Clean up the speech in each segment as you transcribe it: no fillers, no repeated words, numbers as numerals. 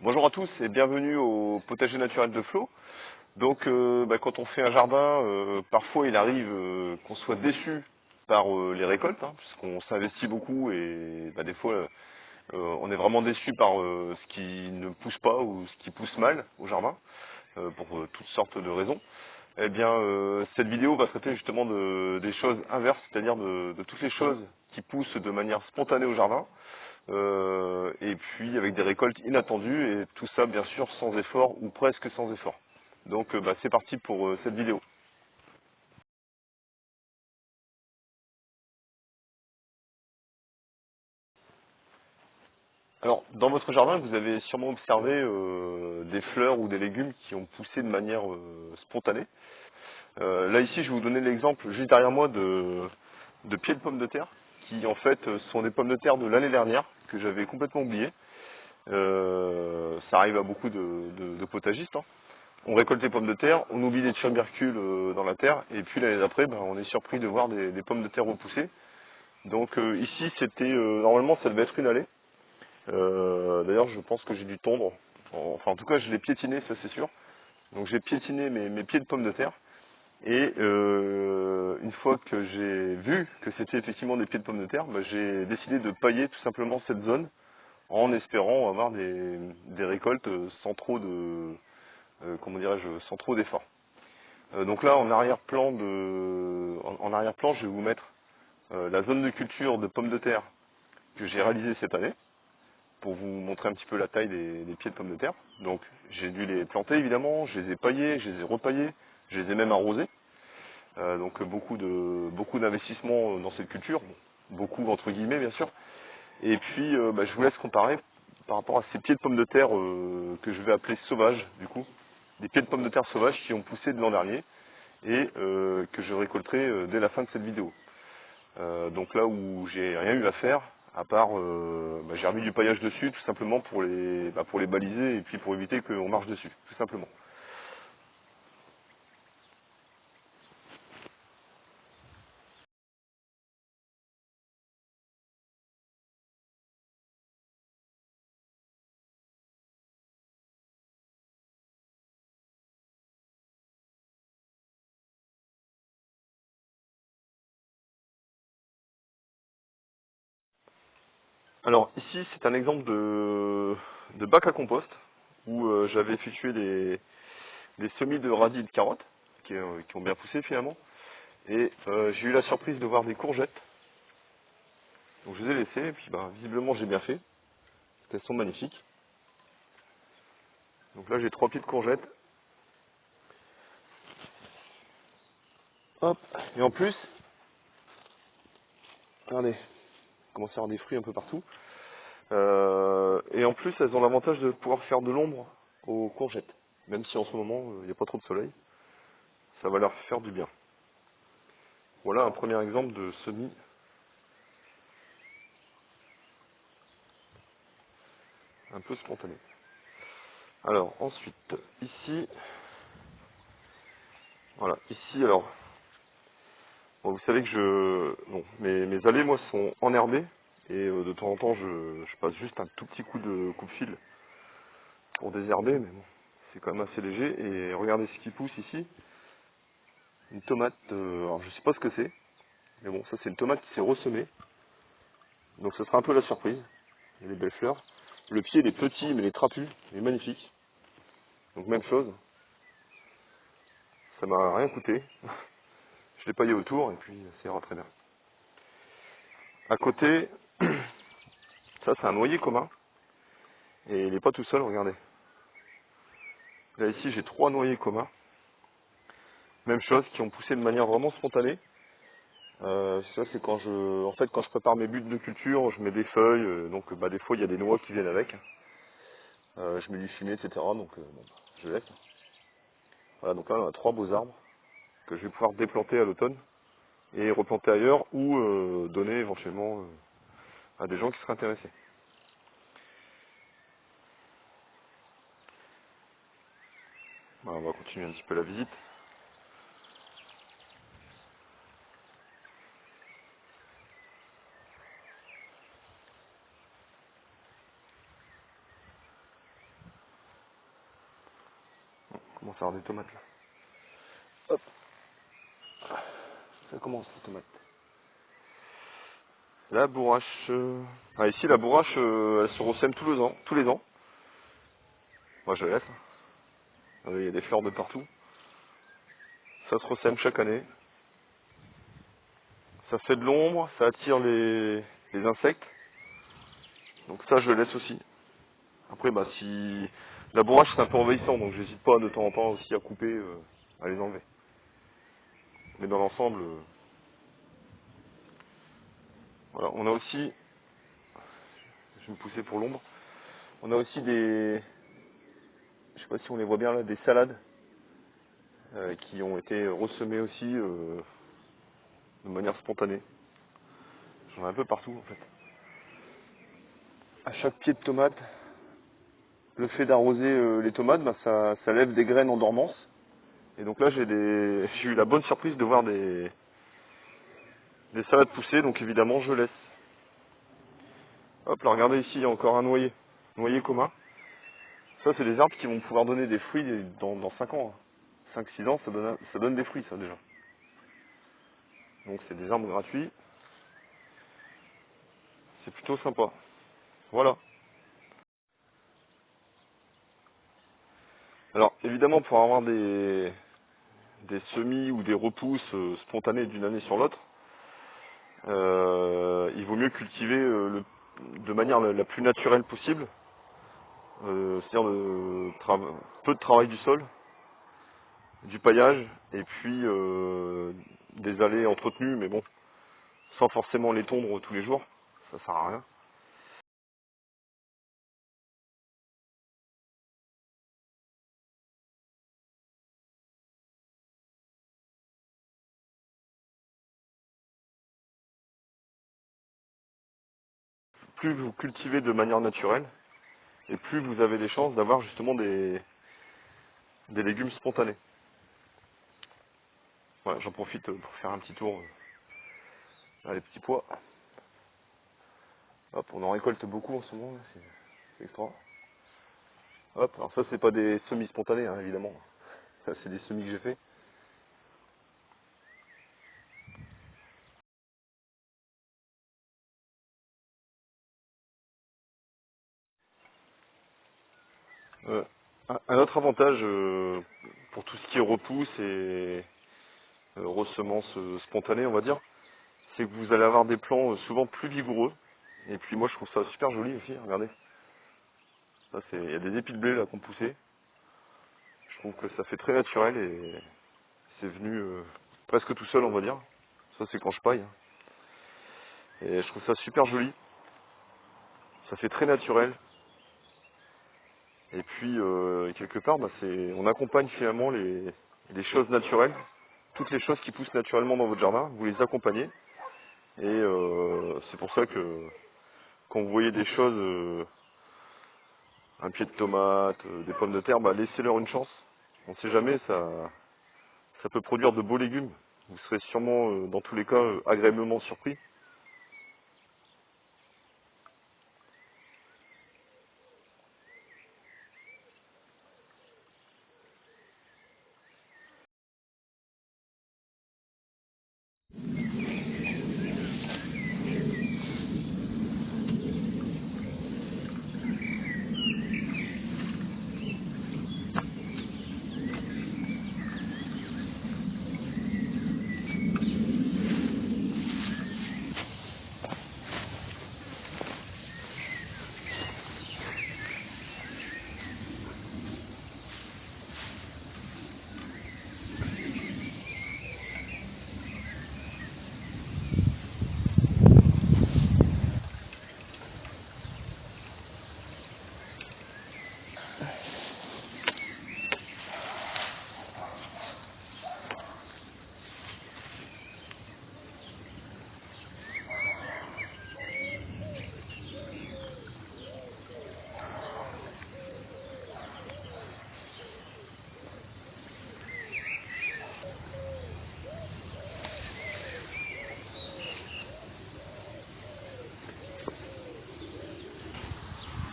Bonjour à tous et bienvenue au potager naturel de Flo. Donc quand on fait un jardin, parfois il arrive qu'on soit déçu par les récoltes, puisqu'on s'investit beaucoup et des fois on est vraiment déçu par ce qui ne pousse pas ou ce qui pousse mal au jardin, pour toutes sortes de raisons. Eh bien cette vidéo va traiter justement des choses inverses, c'est-à-dire de toutes les choses qui poussent de manière spontanée au jardin. Et puis avec des récoltes inattendues et tout ça bien sûr sans effort ou presque sans effort. Donc c'est parti pour cette vidéo. Alors dans votre jardin vous avez sûrement observé des fleurs ou des légumes qui ont poussé de manière spontanée. Là ici je vais vous donner l'exemple juste derrière moi de pieds de pommes de terre qui en fait sont des pommes de terre de l'année dernière que j'avais complètement oubliées. Ça arrive à beaucoup de potagistes, hein. On récolte les pommes de terre, on oublie les tubercules dans la terre, et puis l'année d'après, on est surpris de voir des pommes de terre repousser. Donc ici, c'était normalement, ça devait être une allée. D'ailleurs, je pense que j'ai dû tondre. Enfin, en tout cas, je l'ai piétiné, ça c'est sûr. Donc j'ai piétiné mes pieds de pommes de terre. Et une fois que j'ai vu que c'était effectivement des pieds de pommes de terre, j'ai décidé de pailler tout simplement cette zone en espérant avoir des récoltes sans trop de, comment dirais-je, sans trop d'efforts. Donc là, en arrière-plan, je vais vous mettre la zone de culture de pommes de terre que j'ai réalisée cette année pour vous montrer un petit peu la taille des pieds de pommes de terre. Donc j'ai dû les planter évidemment, je les ai paillés, je les ai repaillés, je les ai même arrosés. Donc beaucoup d'investissements dans cette culture, beaucoup entre guillemets bien sûr. Et puis je vous laisse comparer par rapport à ces pieds de pommes de terre que je vais appeler sauvages du coup, des pieds de pommes de terre sauvages qui ont poussé de l'an dernier et que je récolterai dès la fin de cette vidéo. Donc là où j'ai rien eu à faire, à part j'ai remis du paillage dessus tout simplement pour les baliser et puis pour éviter qu'on marche dessus, tout simplement. Alors ici c'est un exemple de bac à compost où j'avais effectué des semis de radis et de carottes qui ont bien poussé finalement. Et j'ai eu la surprise de voir des courgettes. Donc je les ai laissées et puis visiblement j'ai bien fait. Elles sont magnifiques. Donc là j'ai 3 pieds de courgettes. Hop. Et en plus, regardez, commence à avoir des fruits un peu partout. Et en plus, elles ont l'avantage de pouvoir faire de l'ombre aux courgettes. Même si en ce moment, il n'y a pas trop de soleil, ça va leur faire du bien. Voilà un premier exemple de semis un peu spontané. Alors ensuite, ici, voilà, ici alors, bon, vous savez que mes allées moi sont enherbées et de temps en temps je passe juste un tout petit coup de coupe-fil pour désherber, mais bon, c'est quand même assez léger. Et regardez ce qui pousse ici, une tomate, alors je sais pas ce que c'est, mais bon, ça c'est une tomate qui s'est ressemée, donc ce sera un peu la surprise. Il y a des belles fleurs. Le pied il est petit mais il est trapu, il est magnifique. Donc même chose, ça m'a rien coûté. Je l'ai paillé autour et puis ça ira très bien. À côté, ça c'est un noyer commun et il n'est pas tout seul, regardez. Là ici j'ai 3 noyers communs, même chose, qui ont poussé de manière vraiment spontanée. Ça c'est quand je prépare mes buts de culture, je mets des feuilles, donc des fois il y a des noix qui viennent avec. Je mets du fumier, etc. Donc je laisse. Voilà, donc là on a 3 beaux arbres que je vais pouvoir déplanter à l'automne et replanter ailleurs ou donner éventuellement à des gens qui seraient intéressés. Voilà, on va continuer un petit peu la visite. commence à avoir des tomates là. Hop. Ça commence les tomates. La bourrache. Ah, ici la bourrache, elle se ressème tous les ans. Moi je laisse. Il y a des fleurs de partout. Ça se ressème chaque année. Ça fait de l'ombre, ça attire les insectes. Donc ça je laisse aussi. Après bah si la bourrache c'est un peu envahissant, donc j'hésite pas de temps en temps aussi à couper, à les enlever. Mais dans l'ensemble, voilà, on a aussi, je vais me pousser pour l'ombre, on a aussi des, je sais pas si on les voit bien là, des salades qui ont été ressemées aussi de manière spontanée. J'en ai un peu partout en fait. À chaque pied de tomate, le fait d'arroser les tomates, bah, ça lève des graines en dormance. Et donc là j'ai eu la bonne surprise de voir des salades pousser, donc évidemment je laisse. Hop là, regardez ici, il y a encore un noyer commun. Ça c'est des arbres qui vont pouvoir donner des fruits dans 5 ans. 5-6 ans, ça donne des fruits ça déjà. Donc c'est des arbres gratuits. C'est plutôt sympa. Voilà. Alors évidemment pour avoir des semis ou des repousses spontanées d'une année sur l'autre, il vaut mieux cultiver de manière la plus naturelle possible. C'est-à-dire peu de travail du sol, du paillage, et puis des allées entretenues, mais bon, sans forcément les tondre tous les jours, ça sert à rien. Plus vous cultivez de manière naturelle, et plus vous avez des chances d'avoir justement des légumes spontanés. Voilà, j'en profite pour faire un petit tour à les petits pois. Hop, on en récolte beaucoup en ce moment, c'est extra. Hop, alors ça c'est pas des semis spontanés hein, évidemment, ça c'est des semis que j'ai fait. Un autre avantage pour tout ce qui est repousse et ressemence spontanée on va dire, c'est que vous allez avoir des plants souvent plus vigoureux. Et puis moi je trouve ça super joli aussi, regardez. Ça c'est, il y a des épis de blé là qui ont poussé. Je trouve que ça fait très naturel et c'est venu presque tout seul on va dire. Ça c'est quand je paille. Et je trouve ça super joli. Ça fait très naturel. Et puis quelque part bah, on accompagne finalement les choses naturelles. Toutes les choses qui poussent naturellement dans votre jardin, vous les accompagnez. Et c'est pour ça que quand vous voyez des choses, un pied de tomate, des pommes de terre, bah, laissez-leur une chance. On ne sait jamais, ça peut produire de beaux légumes. Vous serez sûrement, dans tous les cas, agréablement surpris.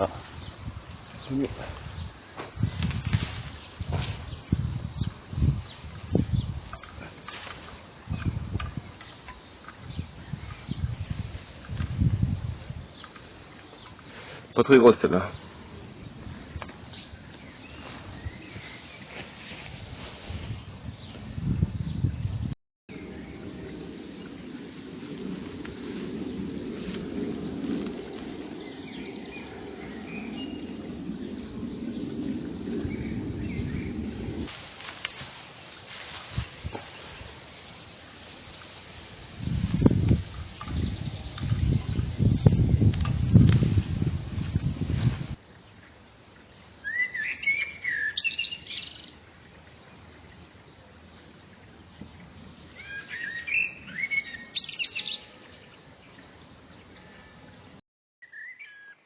Ah, c'est mieux. Pas très grosse celle-là.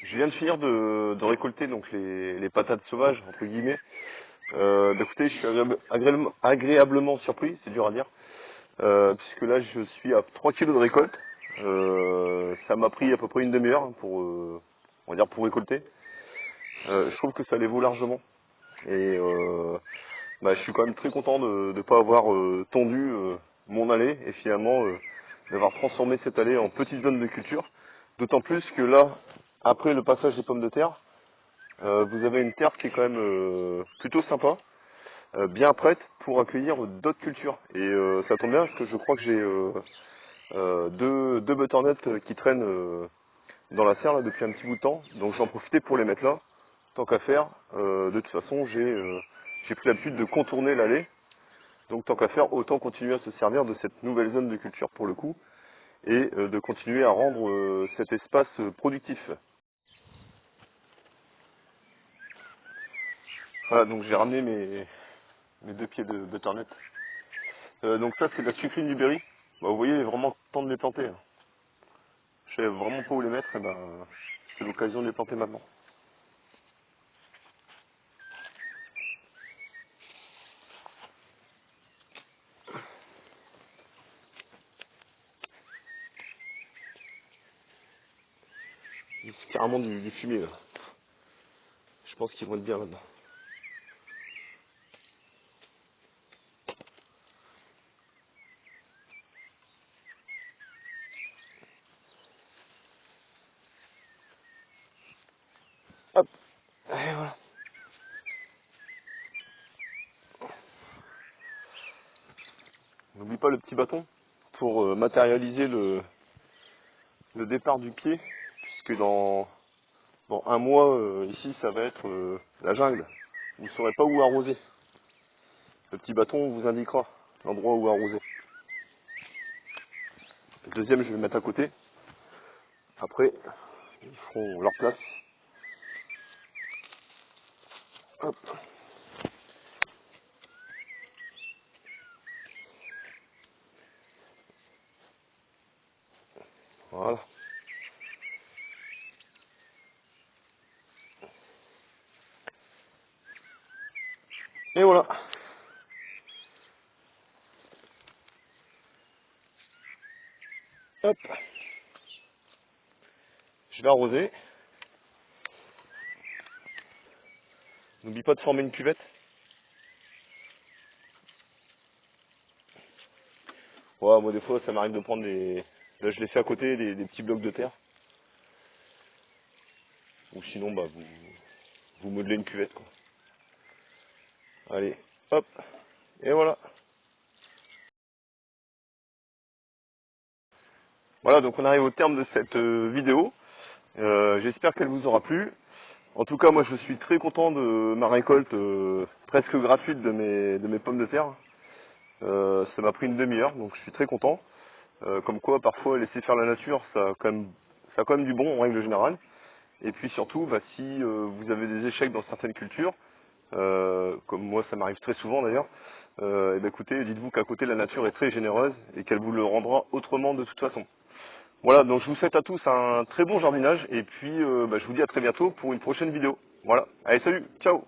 Je viens de finir de récolter donc les patates sauvages, entre guillemets. Écoutez, je suis agréablement surpris, c'est dur à dire, puisque là je suis à 3 kilos de récolte. Ça m'a pris à peu près une demi-heure pour, on va dire, pour récolter. Je trouve que ça les vaut largement. Et je suis quand même très content de ne pas avoir tondu mon allée et finalement d'avoir transformé cette allée en petite zone de culture. D'autant plus que là, après le passage des pommes de terre, vous avez une terre qui est quand même plutôt sympa, bien prête pour accueillir d'autres cultures. Et ça tombe bien parce que je crois que j'ai deux butternuts qui traînent dans la serre là, depuis un petit bout de temps. Donc j'en profitais pour les mettre là, tant qu'à faire. De toute façon, j'ai pris l'habitude de contourner l'allée. Donc tant qu'à faire, autant continuer à se servir de cette nouvelle zone de culture pour le coup, et de continuer à rendre cet espace productif. Voilà, donc j'ai ramené mes 2 pieds de butternut. Donc ça c'est de la sucrine du berry. Vous voyez, il est vraiment temps de les planter. Je savais vraiment pas où les mettre, et c'est l'occasion de les planter maintenant. C'est carrément du fumier là. Je pense qu'ils vont être bien là-dedans. Hop, et voilà. N'oublie pas le petit bâton pour matérialiser le départ du pied, puisque dans un mois, ici, ça va être la jungle. Vous ne saurez pas où arroser. Le petit bâton vous indiquera l'endroit où arroser. Le deuxième, je vais le mettre à côté. Après, ils feront leur place. Hop. Voilà. Et voilà. Hop. Je vais arroser. N'oublie pas de former une cuvette. Ouais, moi des fois ça m'arrive de prendre des... Là je les fais à côté, des petits blocs de terre. Ou sinon vous modelez une cuvette quoi. Allez, hop. Et voilà. Voilà, donc on arrive au terme de cette vidéo. J'espère qu'elle vous aura plu. En tout cas, moi je suis très content de ma récolte presque gratuite de mes pommes de terre. Ça m'a pris une demi-heure, donc je suis très content. Comme quoi, parfois, laisser faire la nature, ça a quand même du bon en règle générale. Et puis surtout, si vous avez des échecs dans certaines cultures, comme moi ça m'arrive très souvent d'ailleurs, écoutez, dites-vous qu'à côté la nature est très généreuse et qu'elle vous le rendra autrement de toute façon. Voilà, donc je vous souhaite à tous un très bon jardinage et puis je vous dis à très bientôt pour une prochaine vidéo. Voilà, allez salut, ciao!